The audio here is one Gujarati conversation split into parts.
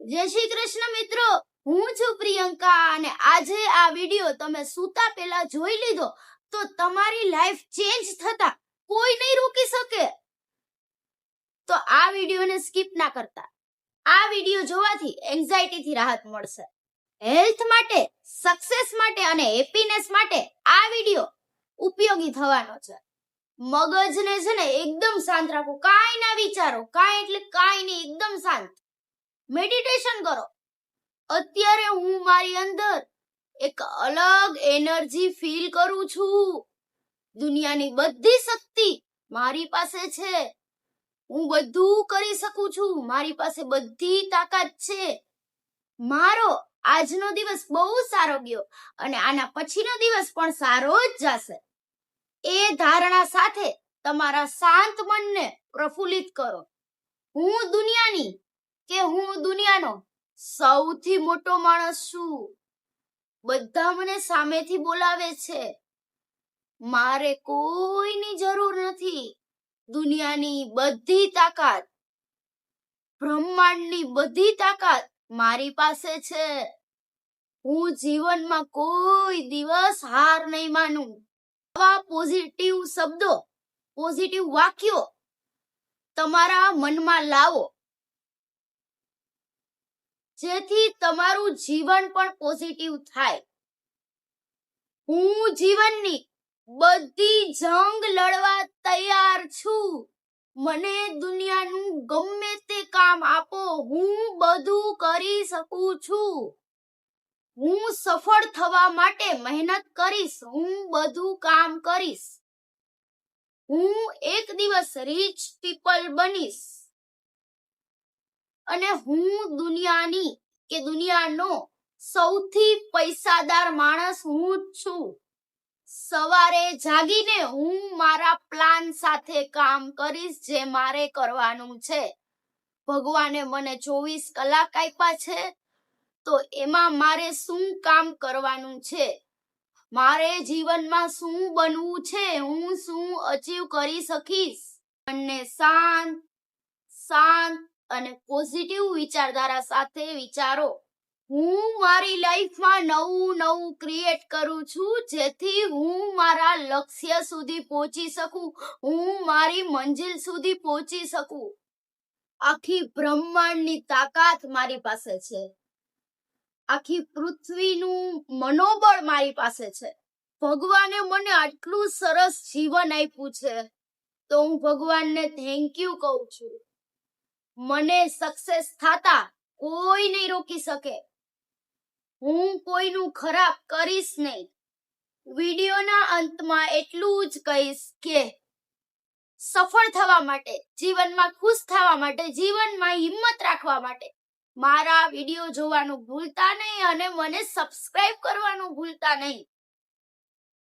જય શ્રી કૃષ્ણ મિત્રો, હું છું પ્રિયંકા અને આજે આ વિડિયો તમે સૂતા પહેલા જોઈ લીધો તો તમારી લાઈફ ચેન્જ થતા કોઈ નહીં રોકી શકે. તો આ વિડિયોને સ્કીપ ના કરતા. આ વિડિયો જોવાથી એન્ઝાયટી થી રાહત મળશે. હેલ્થ માટે, સક્સેસ માટે અને હેપીનેસ માટે આ વિડિયો ઉપયોગી થવાનો છે. મગજને છે ને એકદમ શાંત રાખો, કાંઈ ના વિચારો, કાંઈ એટલે કાંઈ નહીં, એકદમ શાંત. મેડિટેશન કરો. અત્યારે હું મારી અંદર એક અલગ એનર્જી ફીલ કરું છું. દુનિયાની બધી શક્તિ મારી પાસે છે. હું બધું કરી શકું છું. મારી પાસે બધી તાકાત છે. મારો આજનો દિવસ બહુ સારો ગયો અને આના પછીનો દિવસ પણ સારો જ જશે. એ ધારણા સાથે તમારા શાંત મનને પ્રફુલ્લિત કરો. હું દુનિયાનો સૌથી મોટો માણસ છું. બધા મને સામેથી બોલાવે છે. મારે કોઈની જરૂર નથી. દુનિયાની બધી તાકાત, બ્રહ્માંડની બધી તાકાત મારી પાસે છે. હું જીવનમાં કોઈ દિવસ હાર નહીં માનું. આવા પોઝિટિવ શબ્દો, પોઝિટિવ વાક્યો તમારા મનમાં લાવો, જેથી તમારું જીવન પણ પોઝિટિવ થાય. હું જીવનની બધી જંગ લડવા તૈયાર છું. મને દુનિયાનું ગમે તે કામ આપો, હું બધું કરી શકું છું. હું સફળ થવા માટે મહેનત કરીશ. હું બધું કામ કરીશ. હું એક દિવસ રીચ પીપલ બનીશ અને હું દુનિયાનો સૌથી પૈસાદાર માણસ હું જ છું. સવારે જાગીને હું મારા પ્લાન સાથે કામ કરીશ, જે મારે કરવાનું છે. ભગવાને મને 24 કલાક આપ્યા છે, તો એમાં મારે શું કામ કરવાનું છે, મારે જીવનમાં શું બનવું છે, હું શું અચીવ કરી શકીશ. મનને શાંત અને પોઝિટિવ વિચારધારા સાથે વિચારો. હું મારી લાઈફમાં નવું ક્રિએટ કરું છું, જેથી હું મારા લક્ષ્ય સુધી પહોંચી શકું. હું મારી મંજિલ સુધી પહોંચી શકું. આખી બ્રહ્માંડની તાકાત મારી પાસે છે. આખી પૃથ્વીનું મનોબળ મારી પાસે છે. ભગવાને મને આટલું સરસ જીવન આપ્યું છે, તો હું ભગવાનને થેન્ક યુ કહું છું. મને સક્સેસ થતા કોઈ નહીં રોકી શકે. હું કોઈનું ખરાબ કરીશ નહીં. વિડિયોના અંતમાં એટલું જ કહીશ કે સફળ થવા માટે, જીવનમાં ખુશ થવા માટે, જીવનમાં હિંમત રાખવા માટે મારા વિડિયો જોવાનું ભૂલતા નહીં અને મને સબસ્ક્રાઇબ કરવાનું ભૂલતા નહીં.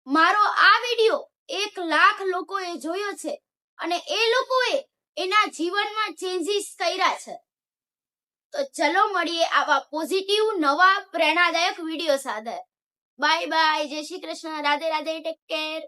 મારો આ વિડિયો 1 લાખ લોકોએ જોયો છે અને એ લોકોએ એના જીવનમાં ચેન્જીસ કર્યા છે. તો ચલો મળીએ આવા પોઝિટિવ નવા પ્રેરણાદાયક વિડિયો સાથે. Bye bye. જય શ્રી કૃષ્ણ. રાધે રાધે. Take care.